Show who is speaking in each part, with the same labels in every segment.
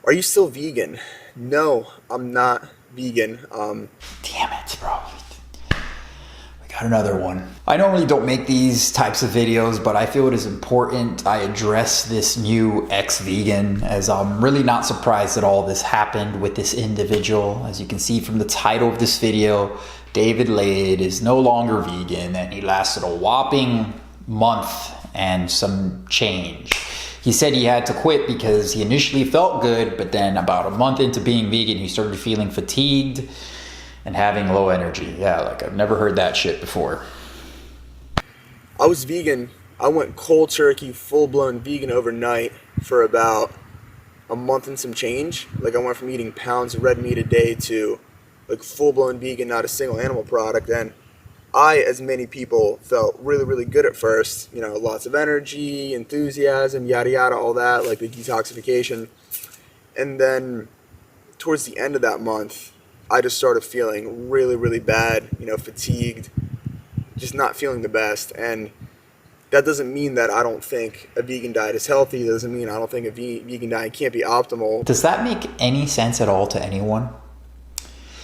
Speaker 1: Are you still vegan? No, I'm not vegan.
Speaker 2: Damn it, bro. We got another one. I normally don't make these types of videos, but I feel it is important I address this new ex-vegan, as I'm really not surprised that all this happened with this individual. As you can see from the title of this video, David Lade is no longer vegan, and he lasted a whopping month and some change. He said he had to quit because he initially felt good, but then about a month into being vegan, he started feeling fatigued and having low energy. Yeah, like I've never heard that shit before.
Speaker 1: I was vegan. I went cold turkey, full-blown vegan overnight for about a month and some change. Like I went from eating pounds of red meat a day to like full-blown vegan, not a single animal product. And I, as many people, felt really, really good at first. You know, lots of energy, enthusiasm, yada, yada, all that, like the detoxification. And then towards the end of that month, I just started feeling really, really bad, you know, fatigued, just not feeling the best. And that doesn't mean that I don't think a vegan diet is healthy. It doesn't mean I don't think a vegan diet can't be optimal.
Speaker 2: Does that make any sense at all to anyone?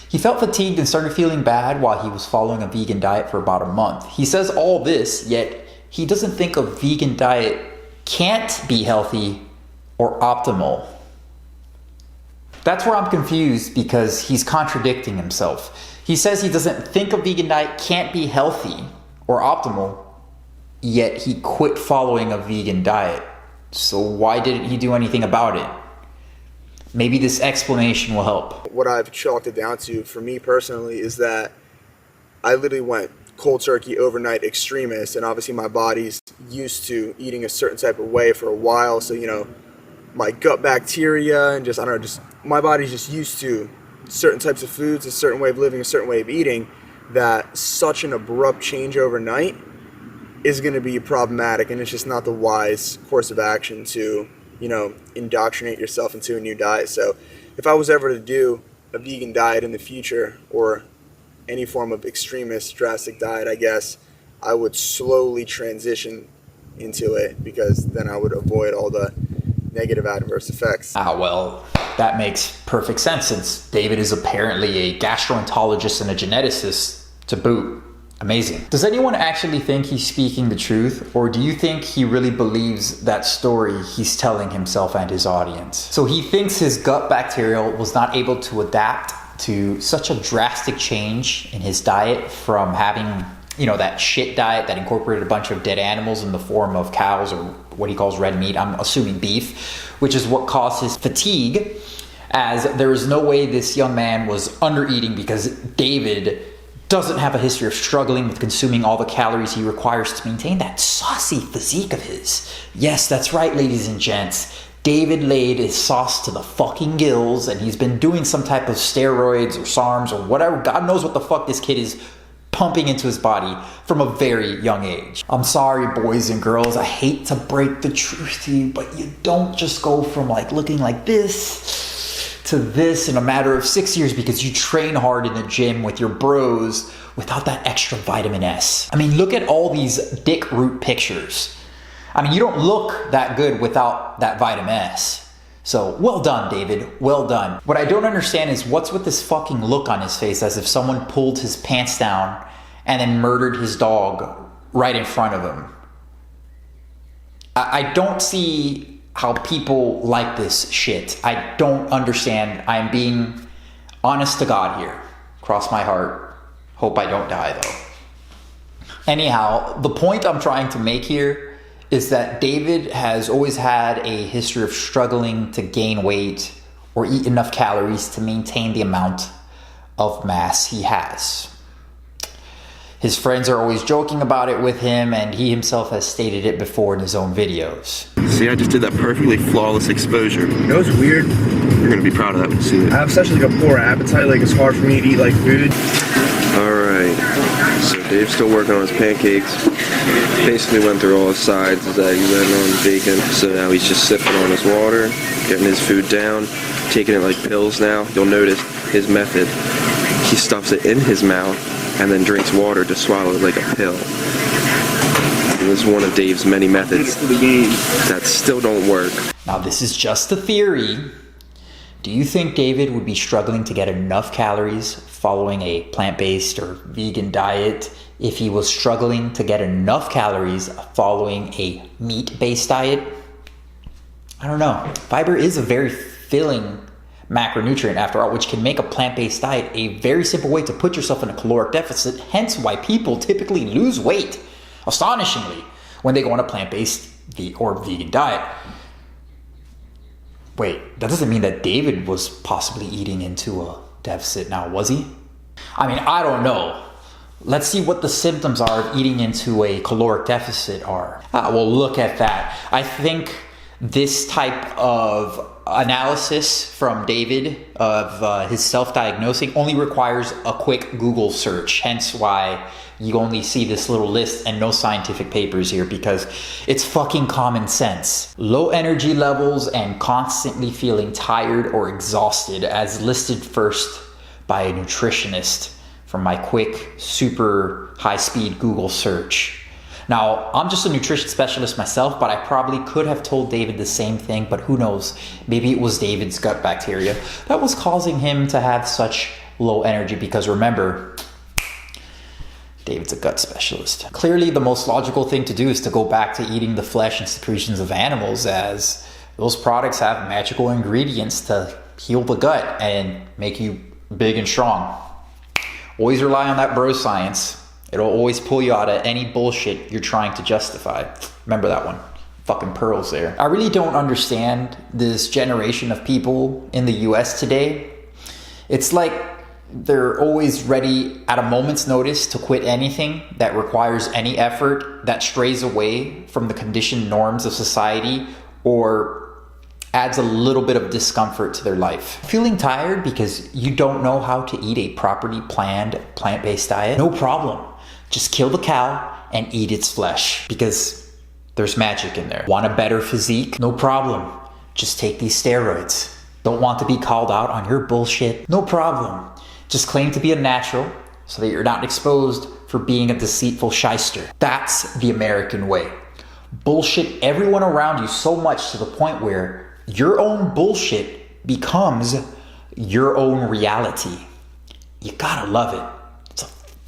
Speaker 2: He felt fatigued and started feeling bad while he was following a vegan diet for about a month. He says all this, yet he doesn't think a vegan diet can't be healthy or optimal. That's where I'm confused, because he's contradicting himself. He says he doesn't think a vegan diet can't be healthy or optimal, yet he quit following a vegan diet. So why didn't he do anything about it? Maybe this explanation will help.
Speaker 1: What I've chalked it down to for me personally is that I literally went cold turkey overnight extremist, and obviously my body's used to eating a certain type of way for a while. So, you know, my gut bacteria and just, I don't know, just my body's just used to certain types of foods, a certain way of living, a certain way of eating, that such an abrupt change overnight is going to be problematic, and it's just not the wise course of action to, you know, indoctrinate yourself into a new diet. So if I was ever to do a vegan diet in the future, or any form of extremist drastic diet, I guess I would slowly transition into it, because then I would avoid all the negative adverse effects.
Speaker 2: Well, that makes perfect sense, since David is apparently a gastroenterologist and a geneticist to boot. Amazing. Does anyone actually think he's speaking the truth, or do you think he really believes that story he's telling himself and his audience? So he thinks his gut bacteria was not able to adapt to such a drastic change in his diet from having, you know, that shit diet that incorporated a bunch of dead animals in the form of cows, or what he calls red meat, I'm assuming beef, which is what caused his fatigue, as there is no way this young man was under eating, because David doesn't have a history of struggling with consuming all the calories he requires to maintain that saucy physique of his. Yes, that's right, ladies and gents. David Lade is sauced to the fucking gills, and he's been doing some type of steroids or SARMs or whatever. God knows what the fuck this kid is pumping into his body from a very young age. I'm sorry, boys and girls. I hate to break the truth to you, but you don't just go from like looking like this to this in a matter of 6 years because you train hard in the gym with your bros without that extra vitamin S. I mean, look at all these dick root pictures. I mean, you don't look that good without that vitamin S. So, well done, David. Well done. What I don't understand is what's with this fucking look on his face, as if someone pulled his pants down and then murdered his dog right in front of him. I don't see how people like this shit. I don't understand. I'm being honest to God here. Cross my heart. Hope I don't die, though. Anyhow, the point I'm trying to make here is that David has always had a history of struggling to gain weight or eat enough calories to maintain the amount of mass he has. His friends are always joking about it with him, and he himself has stated it before in his own videos.
Speaker 3: See, I just did that perfectly flawless exposure.
Speaker 1: You know what's weird?
Speaker 3: You're gonna be proud of that when you see it.
Speaker 1: I have such like a poor appetite, like it's hard for me to eat like food.
Speaker 3: Alright, so Dave's still working on his pancakes. Basically went through all his sides, his eggs, and bacon. So now he's just sipping on his water, getting his food down, taking it like pills now. You'll notice his method. He stuffs it in his mouth and then drinks water to swallow it like a pill. And this is one of Dave's many methods that still don't work.
Speaker 2: Now, this is just a theory, Do you think David would be struggling to get enough calories following a plant-based or vegan diet if he was struggling to get enough calories following a meat-based diet? I don't know. Fiber is a very filling macronutrient after all, which can make a plant-based diet a very simple way to put yourself in a caloric deficit, hence why people typically lose weight, astonishingly, when they go on a plant-based or vegan diet. Wait, that doesn't mean that David was possibly eating into a deficit now, was he? I mean, I don't know. Let's see what the symptoms are of eating into a caloric deficit are. Well, look at that. I think this type of analysis from David of his self-diagnosing only requires a quick Google search, hence why you only see this little list and no scientific papers here, because it's fucking common sense. Low energy levels and constantly feeling tired or exhausted, as listed first by a nutritionist from my quick, super high-speed Google search. Now, I'm just a nutrition specialist myself, but I probably could have told David the same thing, but who knows? Maybe it was David's gut bacteria that was causing him to have such low energy, because remember, David's a gut specialist. Clearly, the most logical thing to do is to go back to eating the flesh and secretions of animals, as those products have magical ingredients to heal the gut and make you big and strong. Always rely on that bro science. It'll always pull you out of any bullshit you're trying to justify. Remember that one. Fucking pearls there. I really don't understand this generation of people in the US today. It's like they're always ready at a moment's notice to quit anything that requires any effort that strays away from the conditioned norms of society or adds a little bit of discomfort to their life. Feeling tired because you don't know how to eat a properly planned plant-based diet? No problem. Just kill the cow and eat its flesh, because there's magic in there. Want a better physique? No problem. Just take these steroids. Don't want to be called out on your bullshit? No problem. Just claim to be a natural so that you're not exposed for being a deceitful shyster. That's the American way. Bullshit everyone around you so much to the point where your own bullshit becomes your own reality. You gotta love it.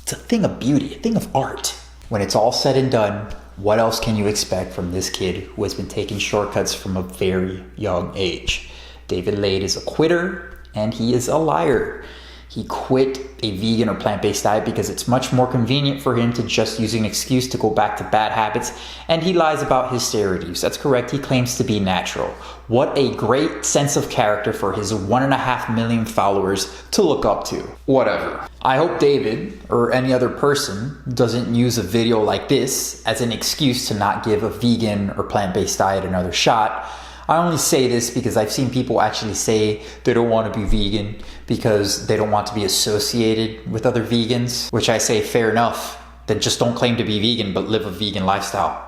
Speaker 2: It's a thing of beauty, a thing of art. When it's all said and done, what else can you expect from this kid who has been taking shortcuts from a very young age? David Lade is a quitter and he is a liar. He quit a vegan or plant-based diet because it's much more convenient for him to just use an excuse to go back to bad habits, and he lies about his steroid use. That's correct, he claims to be natural. What a great sense of character for his 1.5 million followers to look up to. Whatever. I hope David, or any other person, doesn't use a video like this as an excuse to not give a vegan or plant-based diet another shot. I only say this because I've seen people actually say they don't want to be vegan because they don't want to be associated with other vegans, which I say fair enough. Then just don't claim to be vegan but live a vegan lifestyle.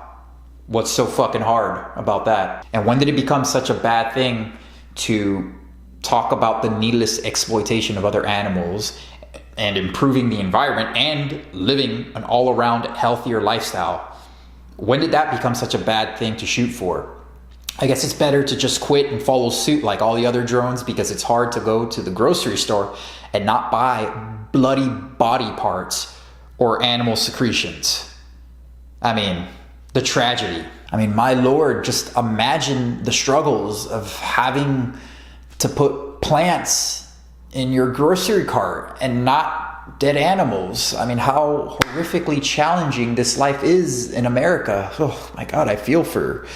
Speaker 2: What's so fucking hard about that? And when did it become such a bad thing to talk about the needless exploitation of other animals and improving the environment and living an all-around healthier lifestyle? When did that become such a bad thing to shoot for? I guess it's better to just quit and follow suit like all the other drones, because it's hard to go to the grocery store and not buy bloody body parts or animal secretions. I mean, the tragedy. I mean, my lord, just imagine the struggles of having to put plants in your grocery cart and not dead animals. I mean, how horrifically challenging this life is in America. Oh my God, I feel for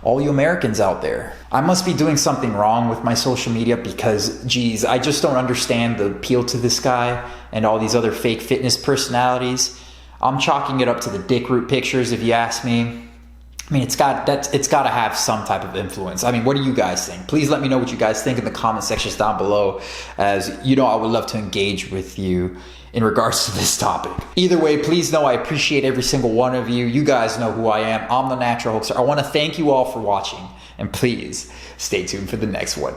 Speaker 2: all you Americans out there. I must be doing something wrong with my social media, because geez, I just don't understand the appeal to this guy and all these other fake fitness personalities. I'm chalking it up to the dick root pictures, if you ask me. I mean, it's got to have some type of influence. I mean, what do you guys think? Please let me know what you guys think in the comment sections down below, as you know I would love to engage with you in regards to this topic. Either way, please know I appreciate every single one of you. You guys know who I am. I'm the Natural Hulkster. I want to thank you all for watching, and please stay tuned for the next one.